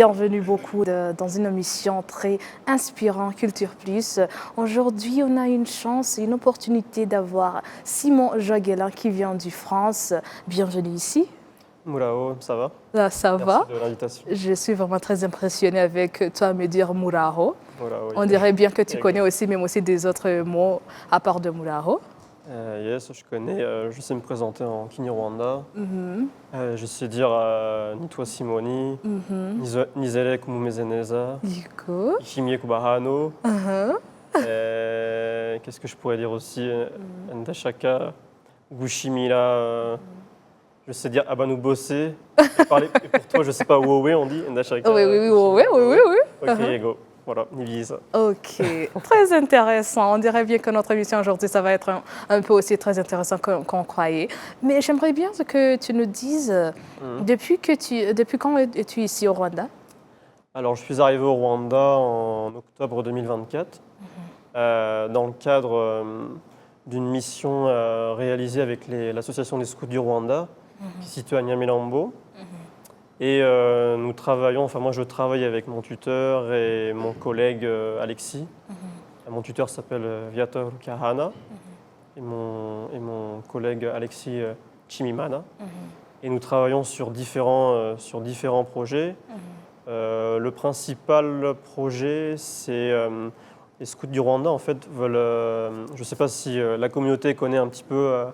Bienvenue beaucoup dans une émission très inspirante, Culture Plus. Aujourd'hui, on a une chance et une opportunité d'avoir Simon Joguelin qui vient du France. Bienvenue ici. Mourao, ça va? Ça Merci va. de l'invitation. Je suis vraiment très impressionnée avec toi me dire Mourao. Mourao, On dirait bien que tu Avec- connais aussi, même aussi des autres mots à part de Mourao. Yes, je connais. Je sais me présenter en Kinyarwanda. Mhm, Je sais dire Nitwa Simoni, mhm. Nizele Kumumezeneza, Yiko. Ishimie Kubahano. Mhm. Qu'est-ce que je pourrais dire aussi? Ndashaka, Gushimila. Je sais dire Abanu Bosse. Et pour toi, je sais pas Wowe, on dit Ndashaka. Oui, oui, oui, oui, oui, oui, oui. Ok, go. Voilà, Nivisa. Ok, très intéressant. On dirait bien que notre émission aujourd'hui, ça va être un peu aussi très intéressant qu'on croyait. Mais j'aimerais bien que tu nous dises, depuis quand es-tu ici au Rwanda? Alors, je suis arrivé au Rwanda en octobre 2024 dans le cadre d'une mission réalisée avec l'association des scouts du Rwanda qui est située à Nyamirambo. Et nous travaillons, enfin moi je travaille avec mon tuteur et mon collègue Alexis. Mon tuteur s'appelle Viator Kahana et mon collègue Alexis Chimimana. Et nous travaillons sur différents projets. Le principal projet, c'est les scouts du Rwanda en fait veulent. Je ne sais pas si la communauté connaît un petit peu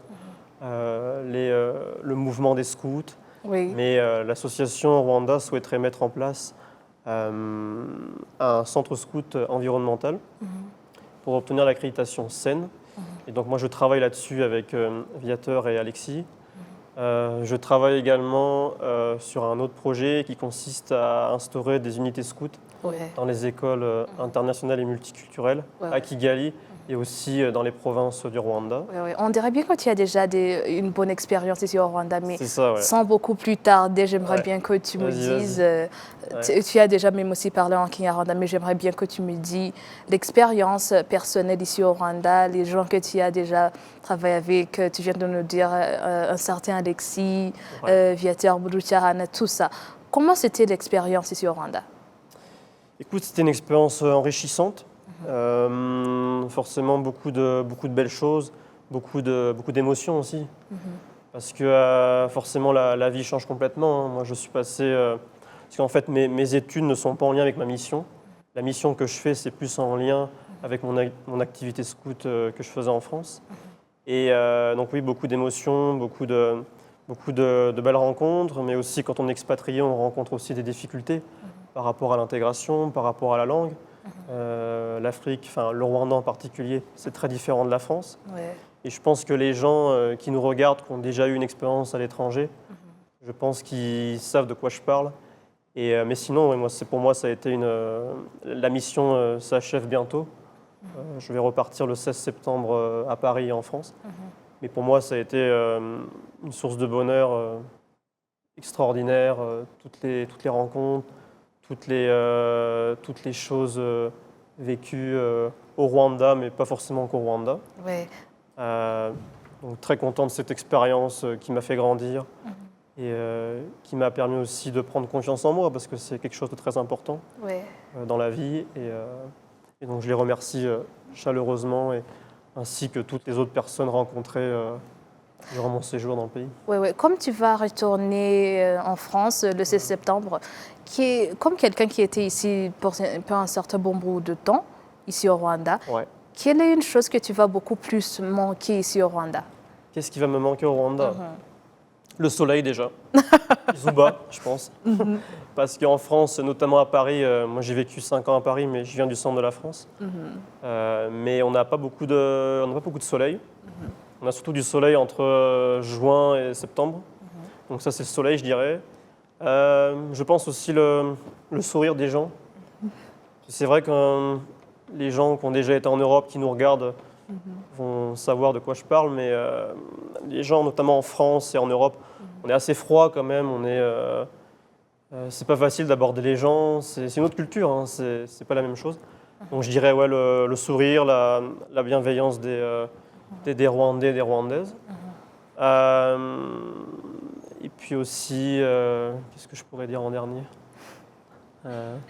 le mouvement des scouts, Oui. mais l'association Rwanda souhaiterait mettre en place un centre scout environnemental pour obtenir l'accréditation SEN. Et donc moi je travaille là-dessus avec Viateur et Alexis. Je travaille également sur un autre projet qui consiste à instaurer des unités scouts Ouais. dans les écoles internationales et multiculturelles Ouais, à ouais. Kigali et aussi dans les provinces du Rwanda. Ouais, ouais. On dirait bien que tu as déjà une bonne expérience ici au Rwanda, mais C'est ça, ouais. sans beaucoup plus tarder, j'aimerais Ouais. bien que tu me Vas-y, dises, Ouais. tu as déjà même aussi parlé en Kinyarwanda, mais j'aimerais bien que tu me dises l'expérience personnelle ici au Rwanda, les gens que tu as déjà travaillé avec, tu viens de nous dire un certain Alexis, Ouais. Viateur Boudoucharana, tout ça. Comment c'était l'expérience ici au Rwanda? Écoute, c'était une expérience enrichissante. Forcément, beaucoup de belles choses, beaucoup d'émotions aussi. Parce que forcément, la vie change complètement, hein. Moi, je suis passé. Parce qu'en fait, mes études ne sont pas en lien avec ma mission. La mission que je fais, c'est plus en lien avec mon activité scout que je faisais en France. Et donc, oui, beaucoup d'émotions, beaucoup de belles rencontres, mais aussi quand on est expatrié, on rencontre aussi des difficultés par rapport à l'intégration, par rapport à la langue. L'Afrique, enfin le Rwanda en particulier, c'est très différent de la France. Ouais. Et je pense que les gens qui nous regardent, qui ont déjà eu une expérience à l'étranger, je pense qu'ils savent de quoi je parle. Et, mais sinon, ouais, pour moi, ça a été la mission s'achève bientôt. Je vais repartir le 16 septembre à Paris, en France. Mais pour moi, ça a été une source de bonheur extraordinaire. Toutes les rencontres, toutes les choses vécues au Rwanda, mais pas forcément qu'au Rwanda. Ouais. Donc très content de cette expérience qui m'a fait grandir et qui m'a permis aussi de prendre confiance en moi parce que c'est quelque chose de très important Ouais. dans la vie. Et donc je les remercie chaleureusement ainsi que toutes les autres personnes rencontrées durant mon séjour dans le pays. Oui, oui. Comme tu vas retourner en France le 16 septembre, comme quelqu'un qui était ici pour un certain bon bout de temps, ici au Rwanda, Ouais. quelle est une chose que tu vas beaucoup plus manquer ici au Rwanda? Qu'est-ce qui va me manquer au Rwanda? Le soleil déjà. Zuba, je pense. Parce qu'en France, notamment à Paris, moi j'ai vécu 5 ans à Paris, mais je viens du centre de la France. Mais on n'a pas beaucoup de soleil. On a surtout du soleil entre juin et septembre. Donc ça, c'est le soleil, je dirais. Je pense aussi le sourire des gens. C'est vrai que les gens qui ont déjà été en Europe, qui nous regardent, vont savoir de quoi je parle. Mais les gens, notamment en France et en Europe, on est assez froid quand même. C'est pas facile d'aborder les gens. C'est une autre culture, hein. C'est pas la même chose. Donc je dirais ouais, le sourire, la bienveillance des Rwandais et des Rwandaises. Et puis aussi, qu'est-ce que je pourrais dire en dernier?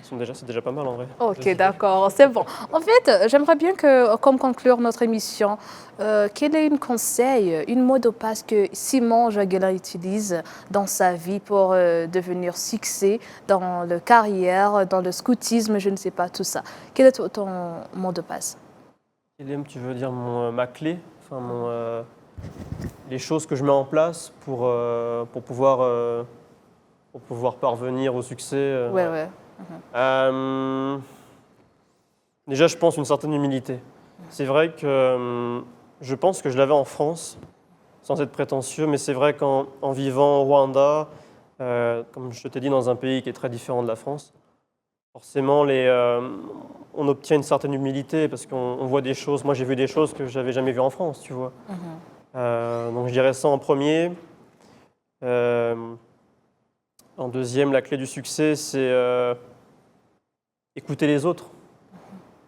C'est déjà pas mal en vrai. Ok, d'accord, c'est bon. En fait, j'aimerais bien que, comme conclure notre émission, quel est un conseil, une mot de passe que Simon Joguelin utilise dans sa vie pour devenir succès dans la carrière, dans le scoutisme, je ne sais pas, tout ça. Quel est ton mot de passe? Tu veux dire ma clé, enfin les choses que je mets en place pour pouvoir parvenir au succès. Ouais, ouais. Déjà, je pense une certaine humilité. C'est vrai que je pense que je l'avais en France, sans être prétentieux, mais c'est vrai qu'en vivant au Rwanda, comme je t'ai dit, dans un pays qui est très différent de la France, forcément, on obtient une certaine humilité parce qu'on voit des choses. Moi, j'ai vu des choses que je n'avais jamais vues en France, tu vois. Donc, je dirais ça en premier. En deuxième, la clé du succès, c'est écouter les autres.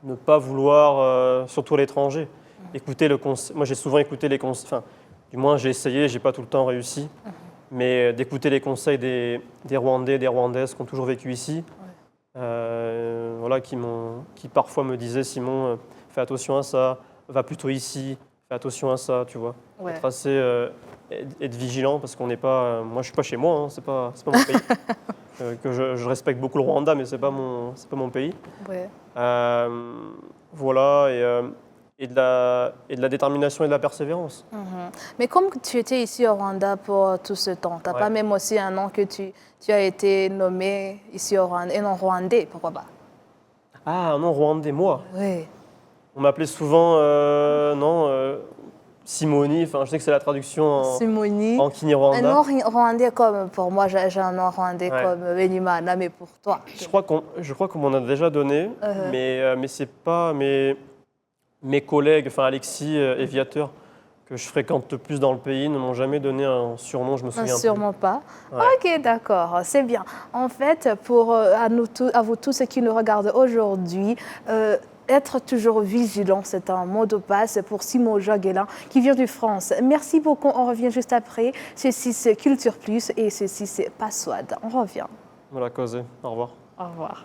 Ne pas vouloir, surtout à l'étranger, écouter le conseil. Moi, j'ai souvent écouté les conseils. Enfin, du moins, j'ai essayé, j'ai pas tout le temps réussi. Mais d'écouter les conseils des Rwandais, des Rwandaises qui ont toujours vécu ici. Voilà, qui parfois me disaient, Simon, fais attention à ça, va plutôt ici, fais attention à ça, tu vois. Ouais. Être vigilant parce qu'on n'est pas. Moi, je suis pas chez moi, hein, c'est pas mon pays. Que je respecte beaucoup le Rwanda, mais c'est pas mon pays. Ouais. Voilà, et de la détermination et de la persévérance. Mais comme tu étais ici au Rwanda pour tout ce temps, tu n'as pas même aussi un an que tu as été nommé ici au Rwanda, et non rwandais, pourquoi pas? Ah non, Rwandais, moi. Oui. On m'appelait souvent, Simoni, enfin je sais que c'est la traduction Simoni. en Kinyarwanda. Un nom rwandais comme pour moi, j'ai un nom rwandais comme Benimana, mais pour toi. Je crois qu'on m'en a déjà donné, mais c'est pas mes collègues, enfin Alexis et Viateur, que je fréquente le plus dans le pays, ne m'ont jamais donné un surnom, je me souviens Sûrement pas. Ouais. Ok, d'accord, c'est bien. En fait, pour à vous tous qui nous regardent aujourd'hui, être toujours vigilant, c'est un mot de passe pour Simon Joguelin qui vient de France. Merci beaucoup, on revient juste après. Ceci c'est Culture Plus et ceci c'est Password. On revient. Voilà, causé. Au revoir. Au revoir.